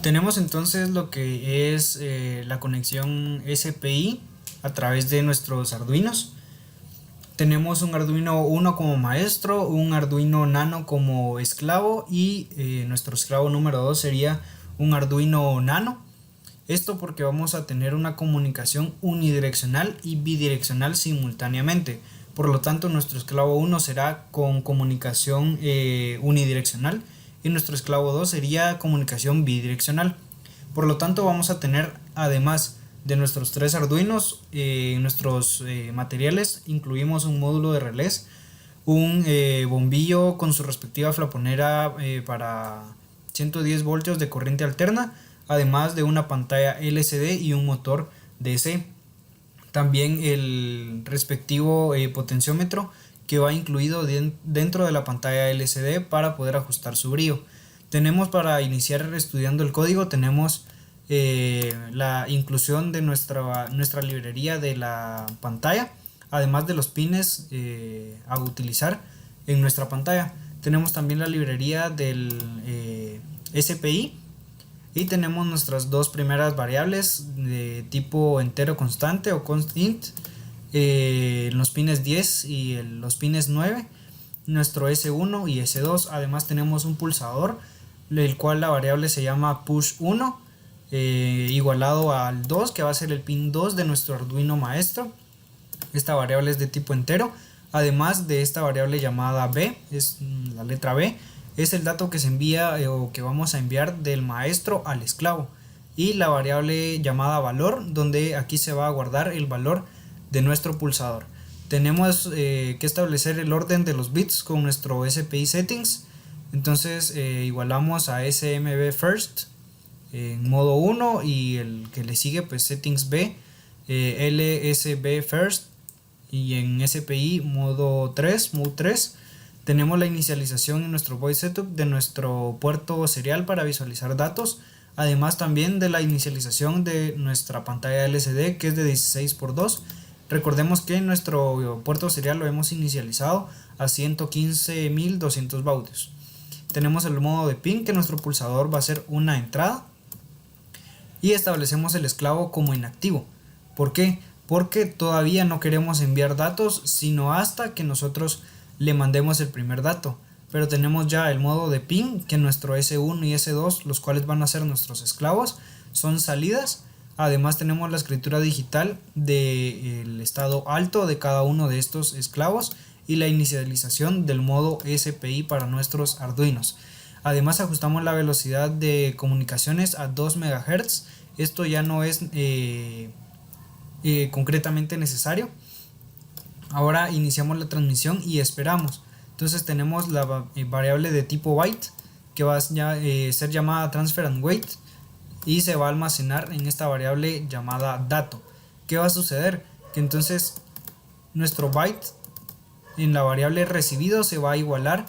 Tenemos entonces lo que es la conexión SPI a través de nuestros Arduinos. Tenemos un Arduino Uno como maestro, un Arduino Nano como esclavo y nuestro esclavo número 2 sería un Arduino Nano. Esto porque vamos a tener una comunicación unidireccional y bidireccional simultáneamente. Por lo tanto, nuestro esclavo 1 será con comunicación unidireccional y nuestro esclavo 2 sería comunicación bidireccional. Por lo tanto, vamos a tener, además de nuestros tres Arduinos, nuestros materiales, incluimos un módulo de relés, un bombillo con su respectiva flaponera para 110 voltios de corriente alterna, además de una pantalla LCD y un motor DC. También el respectivo potenciómetro que va incluido dentro de la pantalla LCD para poder ajustar su brillo. Tenemos, para iniciar estudiando el código, tenemos la inclusión de nuestra librería de la pantalla, además de los pines a utilizar en nuestra pantalla. Tenemos también la librería del SPI y tenemos nuestras dos primeras variables de tipo entero constante o const int, los pines 10 y los pines 9, nuestro S1 y S2. Además tenemos un pulsador, el cual la variable se llama push1, igualado al 2, que va a ser el pin 2 de nuestro Arduino maestro. Esta variable es de tipo entero. Además de esta variable llamada B, es la letra B, es el dato que se envía o que vamos a enviar del maestro al esclavo, y la variable llamada valor, donde aquí se va a guardar el valor de nuestro pulsador. Tenemos que establecer el orden de los bits con nuestro SPI settings. Entonces igualamos a SMB first en modo 1 y el que le sigue pues settings B, LSB first, y en SPI modo 3, mode 3. Tenemos la inicialización en nuestro void setup de nuestro puerto serial para visualizar datos, además también de la inicialización de nuestra pantalla LCD, que es de 16x2. Recordemos que nuestro puerto serial lo hemos inicializado a 115.200 baudios. Tenemos el modo de pin, que nuestro pulsador va a ser una entrada, y establecemos el esclavo como inactivo. ¿Por qué? Porque todavía no queremos enviar datos sino hasta que nosotros le mandemos el primer dato. Pero tenemos ya el modo de pin, que nuestro S1 y S2, los cuales van a ser nuestros esclavos, son salidas. Además tenemos la escritura digital del estado alto de cada uno de estos esclavos y la inicialización del modo SPI para nuestros Arduinos. Además ajustamos la velocidad de comunicaciones a 2 MHz. Esto ya no es concretamente necesario. Ahora iniciamos la transmisión y esperamos. Entonces tenemos la variable de tipo byte, que va a ser llamada transfer and wait, y se va a almacenar en esta variable llamada dato. ¿Qué va a suceder? Que entonces nuestro byte en la variable recibido se va a igualar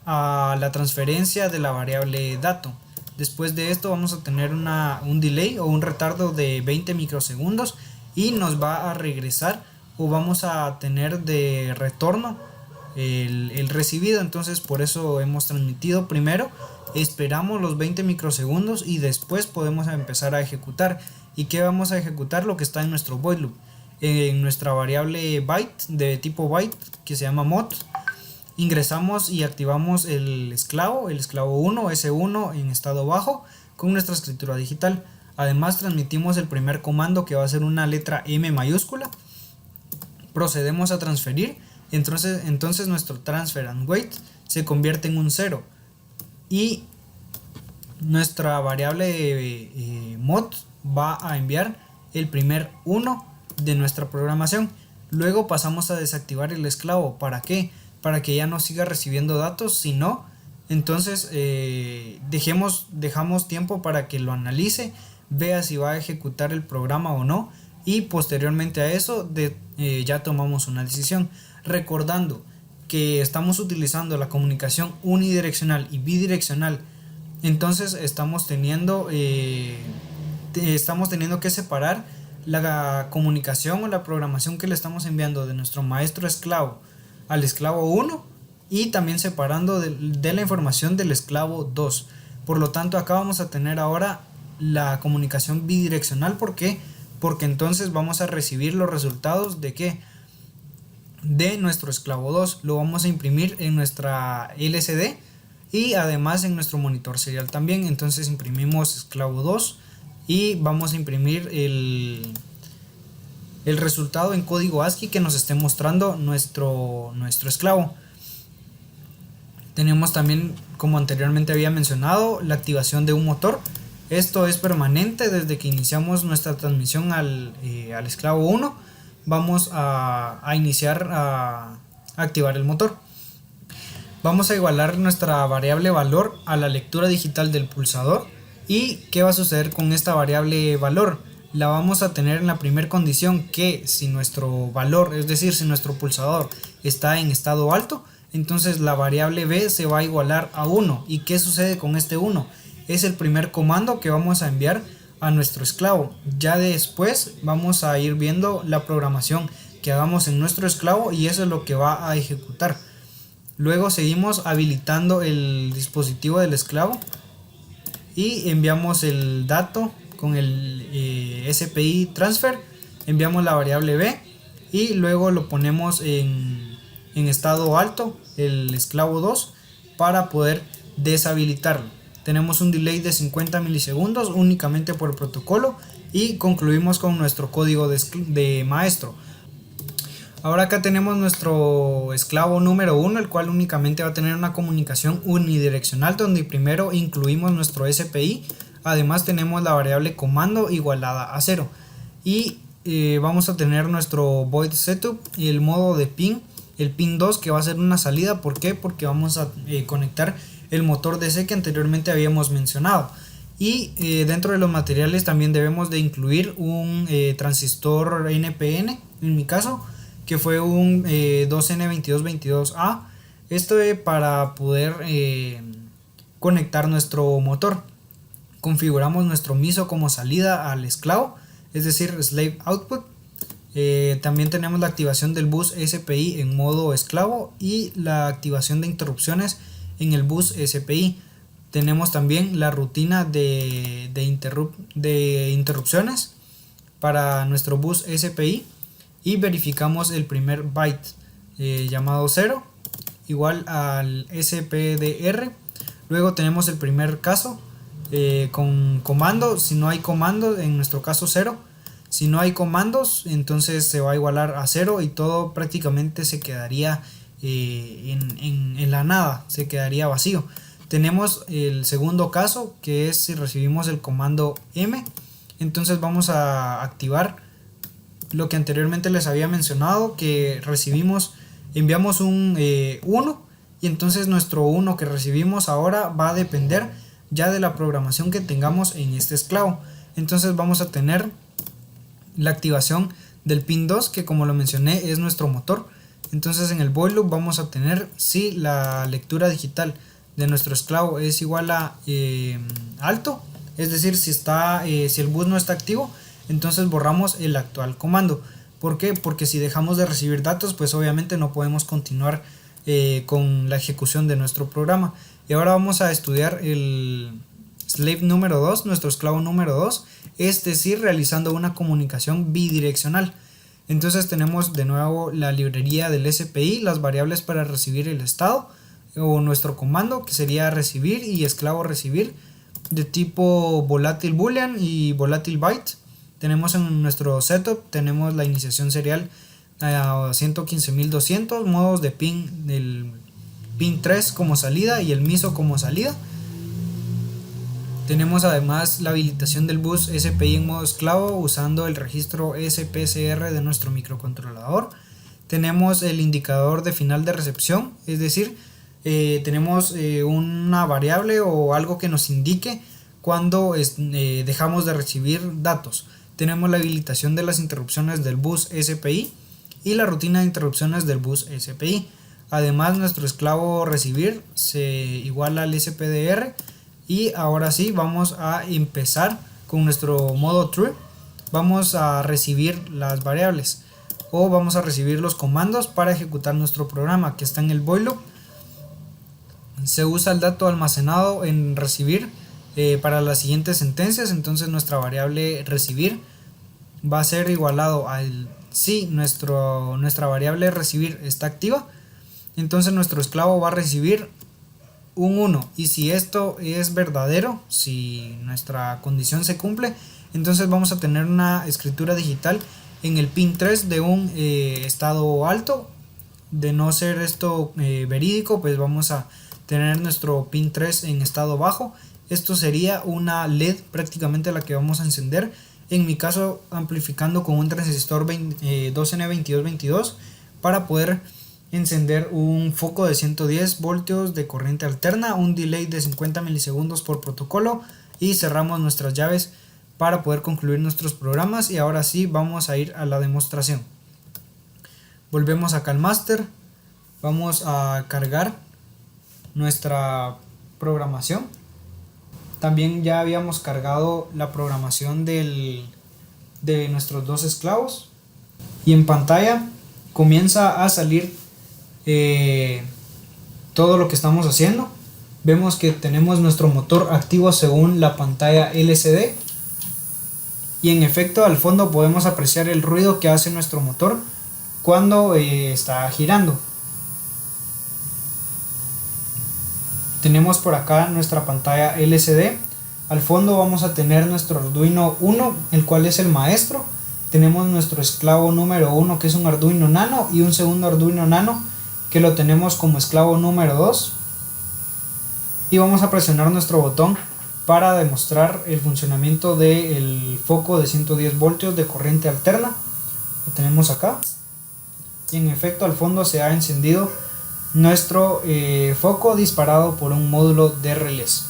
a la transferencia de la variable dato. Después de esto vamos a tener un delay o un retardo de 20 microsegundos y nos va a regresar, o vamos a tener de retorno el recibido. Entonces por eso hemos transmitido primero, esperamos los 20 microsegundos y después podemos empezar a ejecutar. ¿Y qué vamos a ejecutar? Lo que está en nuestro void loop, en nuestra variable byte de tipo byte, que se llama mod. Ingresamos y activamos el esclavo 1, S1 en estado bajo, con nuestra escritura digital. Además transmitimos el primer comando, que va a ser una letra M mayúscula. Procedemos a transferir. Entonces nuestro transfer and wait se convierte en un 0 y nuestra variable mod va a enviar el primer 1 de nuestra programación. Luego pasamos a desactivar el esclavo. ¿Para qué? Para que ya no siga recibiendo datos. Si no, entonces dejamos tiempo para que lo analice, vea si va a ejecutar el programa o no, y posteriormente a eso ya tomamos una decisión. Recordando que estamos utilizando la comunicación unidireccional y bidireccional, entonces estamos teniendo que separar la comunicación o la programación que le estamos enviando de nuestro maestro esclavo al esclavo 1, y también separando de la información del esclavo 2. Por lo tanto, acá vamos a tener ahora la comunicación bidireccional. ¿Por qué? Porque entonces vamos a recibir los resultados de ¿qué? De nuestro esclavo 2. Lo vamos a imprimir en nuestra LCD y además en nuestro monitor serial también. Entonces imprimimos esclavo 2 y vamos a imprimir el resultado en código ASCII que nos esté mostrando nuestro esclavo. Tenemos también, como anteriormente había mencionado, la activación de un motor. Esto es permanente desde que iniciamos nuestra transmisión al esclavo 1. Vamos a iniciar a activar el motor. Vamos a igualar nuestra variable valor a la lectura digital del pulsador. ¿Y qué va a suceder con esta variable valor? La vamos a tener en la primera condición, que si nuestro valor, es decir, si nuestro pulsador está en estado alto, entonces la variable b se va a igualar a 1. ¿Y qué sucede con este 1? Es el primer comando que vamos a enviar a nuestro esclavo. Ya después vamos a ir viendo la programación que hagamos en nuestro esclavo y eso es lo que va a ejecutar. Luego seguimos habilitando el dispositivo del esclavo y enviamos el dato con el SPI transfer, enviamos la variable b y luego lo ponemos en estado alto, el esclavo 2, para poder deshabilitarlo. Tenemos un delay de 50 milisegundos únicamente por el protocolo y concluimos con nuestro código de maestro. Ahora acá tenemos nuestro esclavo número 1, el cual únicamente va a tener una comunicación unidireccional, donde primero incluimos nuestro SPI. Además tenemos la variable comando igualada a 0 y vamos a tener nuestro void setup y el modo de pin, el pin 2, que va a ser una salida. ¿Por qué? Porque vamos a conectar el motor DC que anteriormente habíamos mencionado. Y dentro de los materiales también debemos de incluir un transistor NPN, en mi caso, que fue un 2N2222A. Esto para poder conectar nuestro motor. Configuramos nuestro MISO como salida al esclavo, es decir, slave output. También tenemos la activación del bus SPI en modo esclavo y la activación de interrupciones en el bus SPI. Tenemos también la rutina de interrupciones para nuestro bus SPI y verificamos el primer byte llamado 0 igual al SPDR. Luego tenemos el primer caso con comando. Si no hay comando, en nuestro caso 0. Si no hay comandos, entonces se va a igualar a 0 y todo prácticamente se quedaría en la nada, se quedaría vacío. Tenemos el segundo caso, que es si recibimos el comando M. Entonces vamos a activar lo que anteriormente les había mencionado, que enviamos un 1 y entonces nuestro 1 que recibimos ahora va a depender ya de la programación que tengamos en este esclavo. Entonces vamos a tener la activación del pin 2, que como lo mencioné es nuestro motor. Entonces en el void loop vamos a tener si la lectura digital de nuestro esclavo es igual a alto, es decir, si el bus no está activo, entonces borramos el actual comando. ¿Por qué? Porque si dejamos de recibir datos, pues obviamente no podemos continuar con la ejecución de nuestro programa. Y ahora vamos a estudiar el slave número 2, nuestro esclavo número 2, es decir, realizando una comunicación bidireccional. Entonces tenemos de nuevo la librería del SPI, las variables para recibir el estado o nuestro comando, que sería recibir y esclavo recibir, de tipo volátil boolean y volátil byte. Tenemos en nuestro setup, tenemos la iniciación serial a 115.200, modos de pin, del pin 3 como salida y el MISO como salida. Tenemos además la habilitación del bus SPI en modo esclavo usando el registro SPCR de nuestro microcontrolador. Tenemos el indicador de final de recepción, es decir, tenemos una variable o algo que nos indique cuando dejamos de recibir datos. Tenemos la habilitación de las interrupciones del bus SPI y la rutina de interrupciones del bus SPI. Además, nuestro esclavo recibir se iguala al SPDR. Y ahora sí, vamos a empezar con nuestro modo true. Vamos a recibir las variables o vamos a recibir los comandos para ejecutar nuestro programa, que está en el void loop. se usa el dato almacenado en recibir para las siguientes sentencias. Entonces nuestra variable recibir va a ser igualado al si nuestra variable recibir está activa, entonces nuestro esclavo va a recibir un 1, y si esto es verdadero, si nuestra condición se cumple, entonces vamos a tener una escritura digital en el pin 3 de un estado alto. De no ser esto verídico, pues vamos a tener nuestro pin 3 en estado bajo. Esto sería una LED prácticamente la que vamos a encender, en mi caso amplificando con un transistor 2N2222 para poder encender un foco de 110 voltios de corriente alterna, un delay de 50 milisegundos por protocolo, y cerramos nuestras llaves para poder concluir nuestros programas. Y ahora sí vamos a ir a la demostración. Volvemos acá al master, vamos a cargar nuestra programación. También ya habíamos cargado la programación de nuestros dos esclavos, y en pantalla comienza a salir todo lo que estamos haciendo. Vemos que tenemos nuestro motor activo según la pantalla LCD, y en efecto al fondo podemos apreciar el ruido que hace nuestro motor cuando está girando. Tenemos por acá nuestra pantalla LCD. Al fondo vamos a tener nuestro Arduino 1, el cual es el maestro. Tenemos nuestro esclavo número 1, que es un Arduino Nano, y un segundo Arduino Nano que lo tenemos como esclavo número 2. Y vamos a presionar nuestro botón para demostrar el funcionamiento del foco de 110 voltios de corriente alterna. Lo tenemos acá, y en efecto al fondo se ha encendido nuestro foco disparado por un módulo de relés.